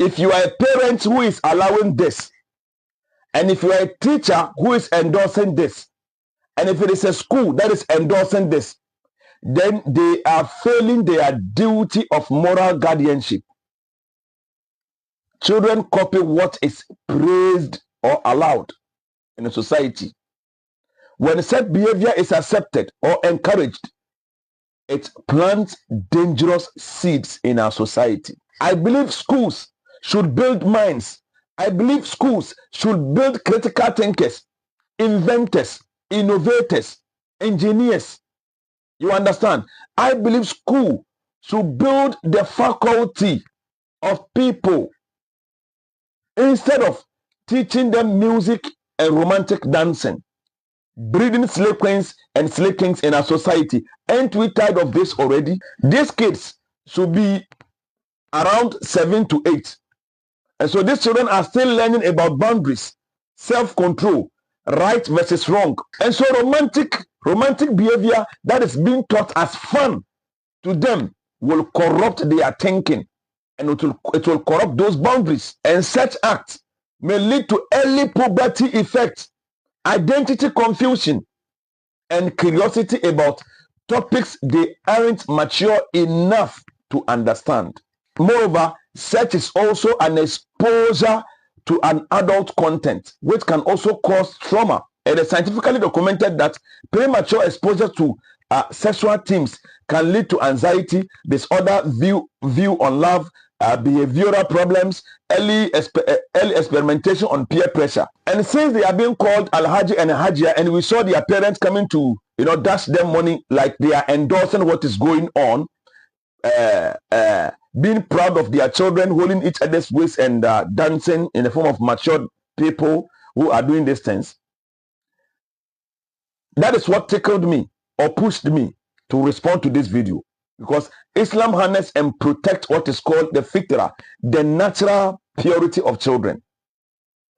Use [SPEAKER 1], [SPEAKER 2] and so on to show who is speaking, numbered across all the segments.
[SPEAKER 1] If you are a parent who is allowing this, and if you are a teacher who is endorsing this, and if it is a school that is endorsing this, then they are failing their duty of moral guardianship. Children copy what is praised or allowed in a society. When such behavior is accepted or encouraged, it plants dangerous seeds in our society. I believe schools should build minds. I believe schools should build critical thinkers, inventors, innovators, engineers. You understand? I believe school should build the faculty of people instead of teaching them music and romantic dancing, breeding slave queens and slave kings in our society. Ain't we tired of this already? These kids should be around 7 to 8. And so these children are still learning about boundaries, self-control, right versus wrong. And so romantic behavior that is being taught as fun to them will corrupt their thinking, and it will corrupt those boundaries. And such acts may lead to early puberty effects, identity confusion, and curiosity about topics they aren't mature enough to understand. Moreover, such is also an exposure to an adult content, which can also cause trauma. It is scientifically documented that premature exposure to sexual themes can lead to anxiety, disorder, view on love, behavioral problems, early experimentation on peer pressure. And since they are being called Al-Haji and Hajia, and we saw their parents coming to dash them money like they are endorsing what is going on, being proud of their children, holding each other's waist and dancing in the form of matured people who are doing these things. That is what tickled me or pushed me to respond to this video, because Islam harness and protect what is called the fitra, the natural purity of children.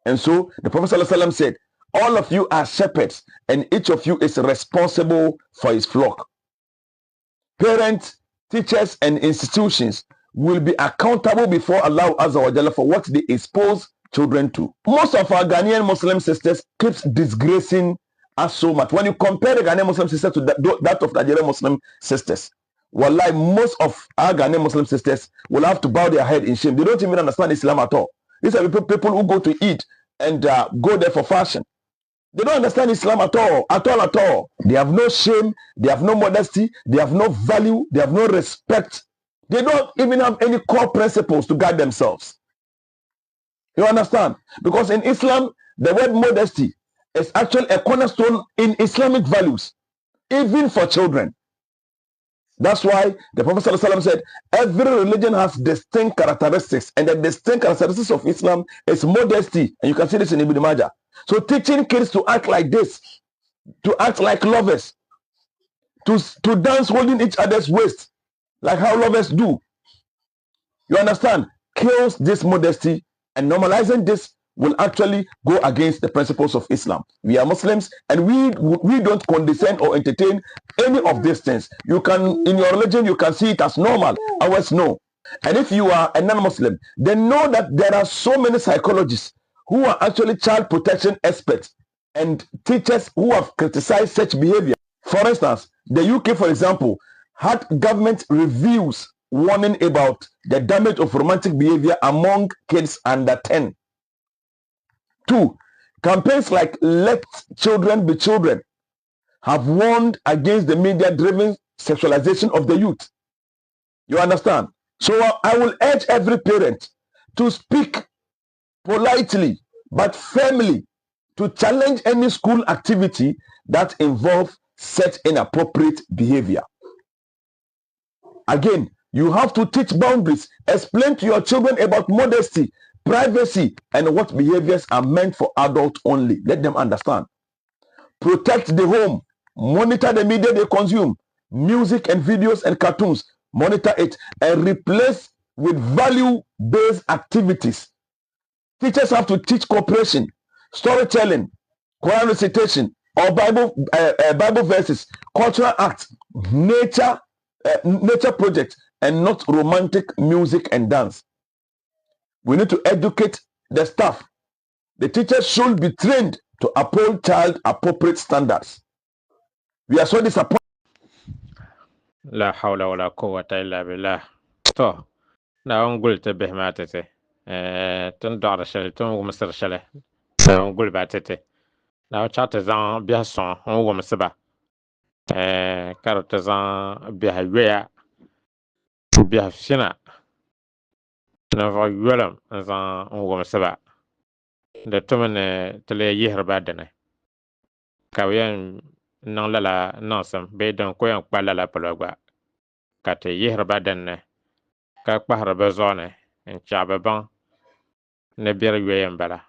[SPEAKER 1] And so the Prophet ﷺ said, all of you are shepherds and each of you is responsible for his flock. Parents, teachers, and institutions will be accountable before Allah Azza wa Jalla for what they expose children to. Most of our Ghanaian Muslim sisters keeps disgracing us so much. When you compare the Ghanaian Muslim sisters to that of Nigerian Muslim sisters, wallahi, most of our Ghanaian Muslim sisters will have to bow their head in shame. They don't even understand Islam at all. These are people who go to eat and go there for fashion. They don't understand Islam at all, at all, at all. They have no shame, they have no modesty, they have no value, they have no respect. They don't even have any core principles to guide themselves. You understand? Because in Islam, the word modesty is actually a cornerstone in Islamic values, even for children. That's why the Prophet ﷺ said, every religion has distinct characteristics, and the distinct characteristics of Islam is modesty. And you can see this in Ibn Majah. So teaching kids to act like this, to act like lovers, to dance holding each other's waist, like how lovers do, you understand, kills this modesty, and normalizing this will actually go against the principles of Islam. We are Muslims, and we don't condescend or entertain any of these things. You can, in your religion, you can see it as normal. Ours, no. And if you are a non-Muslim, then know that there are so many psychologists who are actually child protection experts and teachers who have criticized such behavior. For instance, the UK, for example, had government reviews warning about the damage of romantic behavior among kids under 10. 2, campaigns like Let Children Be Children have warned against the media-driven sexualization of the youth. You understand? So I will urge every parent to speak politely but firmly to challenge any school activity that involves such inappropriate behavior. Again, you have to teach boundaries, explain to your children about modesty, privacy, and what behaviors are meant for adults only. Let them understand. Protect the home, monitor the media they consume, music and videos and cartoons, monitor it and replace with value-based activities. Teachers have to teach cooperation, storytelling, Quran recitation, or Bible verses, cultural acts, nature projects, and not romantic music and dance. We need to educate the staff. The teachers should be trained to uphold child appropriate standards. We are so disappointed.
[SPEAKER 2] La hawla wala quwwata illa billah. To na on gulte be matete. Tun dara shale tun wumsir shale. On gul batete. Na chata zan biya son on wumsiba. Karata zan biya weya. Biya fina. Na va yulam zan on wumsiba. Da tumene tele yihra dane. Kawiyan nan lala nansam be don koyan kpalala palogba. Kate yihra dane. Ka kpahara bɛ zɔɔni n-chaɣi bɛ baŋ ni biri yɔya m-bala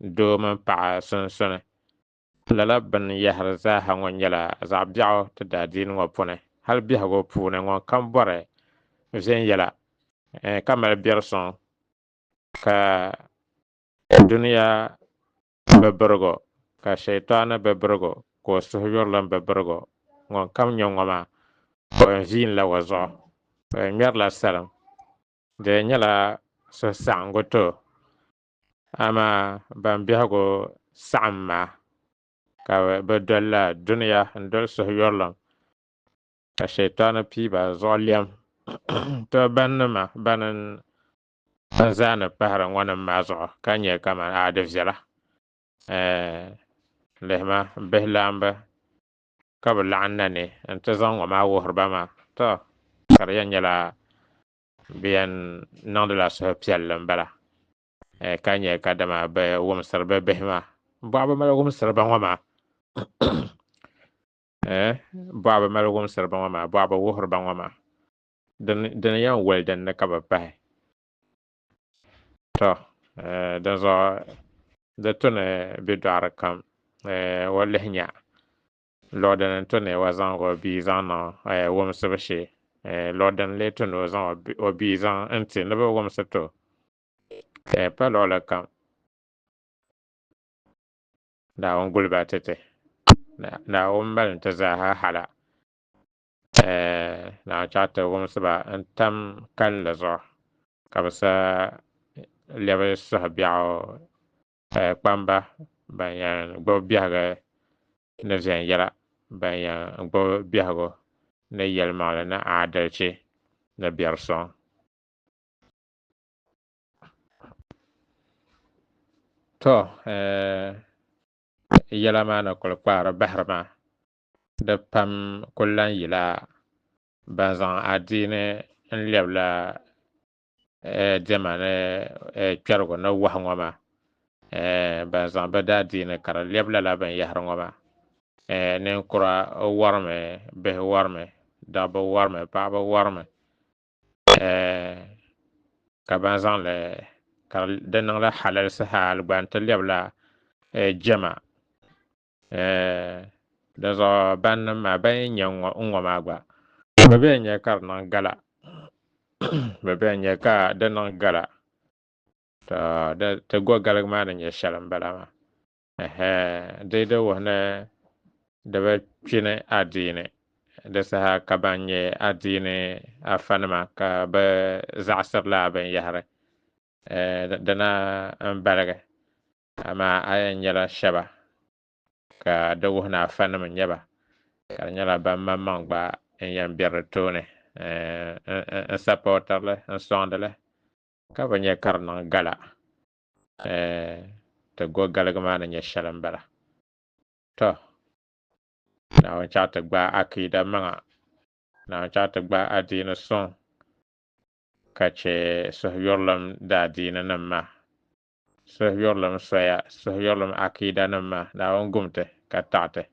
[SPEAKER 2] doo mini paɣa sunsuuni lala binyɛhiri zaaha ŋɔ nyɛla zaɣ' biɛɣu ti daadiini ŋɔ puuni hali biɛhigu puuni ŋɔ kam bɔri viɛnyɛla ka mali bɛri sɔŋ ka duniya bibirigu ka shɛyitaani bibirigu ka o suhuyurlim bibirigu ŋɔ kam nyɛ ŋɔ maa o yɛn viinla o zuɣu ŋmɛrila salim di nyɛla suhusaɣingu to ama ban biɛhigu saɣim maa ka bɛ dolila duniya n-doli suhuyurlim ka shɛyitaani pii ba zuɣu lɛm ti bannima ban zaani pahiri ŋɔnim maa zuɣu ka nyɛ kaman di viɛla lihima bihi laambu ka bɛ laɣim na ni n-ti zaŋ ŋɔ maa wuhiri ba maa to ka di yɛn nyɛla bɛ yɛn niŋdila suhupiɛlli m-bala ka nyɛ ka dama bɛ wumsiri bɛ bihi maa bɔɣu bɛ mali wumsiri ba ŋɔ maa bɔɣu bɛ mali wumsiri ba ŋɔ maa bɔɣu bɛ wuhiri ba ŋɔ maa dini yɛn wali dinni ka bɛ pahi to din zuɣu di tuni bidɔɣiri kam o lihi nya lɔɔdini tuni wa zaŋ o bia zaŋ niŋ wumsibu shee lɔɔdini lee tuni o zaŋ o bia zaŋ n-ti ni bɛ wumsi to pa luɣili kam Naawuni guli ba tete Naawuni mali ti zaaha hala Naawuni chaɣi ti wumsi ba n-tam kalli zuɣu ka bɛ sa lɛbi suhu biɛɣu kpamba ban yɛn gbubi biɛhigu ni viɛnyɛla ban yɛn gbubi biɛhigu ni yɛlimaŋli ni aadalchi ni biɛri sɔŋ to yɛla maa ni kuli kpaari bahiri maa di pam kuli lan yila ban zaŋ adiini n-lɛbila diɛma ni kpɛrigu ni wahu ŋɔ maa ban zaŋ bɛ daadiini ka di lɛbi lala binyɛhiri ŋɔ maa ninkura warimi bihi warimi dabba warimi paɣaba warimi ka ban zaŋli ka di niŋla halalsi haali gba n-ti lɛbila jɛma di zuɣu bannim maa ban nyɛ ŋɔ maa gba bɛ be nyɛ ka di niŋ gala bɛ be nyɛ ka di niŋ gala ti go galigi maa ni nyɛ shɛli m-bala maa di wuhi ni di bi kpini adiini di saha ka ban nyɛ adiini afanima ka bɛ zaɣisirila binyɛhiri dina m-baligi amaa a yɛn nyɛla shɛba ka di wuhi ni afanima n-nyɛ ba ka di nyɛla ban maŋmaŋ gba n-yɛn be di tooni n-sapɔɔtirili n-sɔŋdili ka bɛ nyɛ ka di niŋ gala ti go galigi maa ni nyɛ shɛli m-bala to na wan chata gba akida manga na wan chata gba adina son kache sohyorlam da dina namma sohyorlam soya sohyorlam akida namma na wan gumte ka taate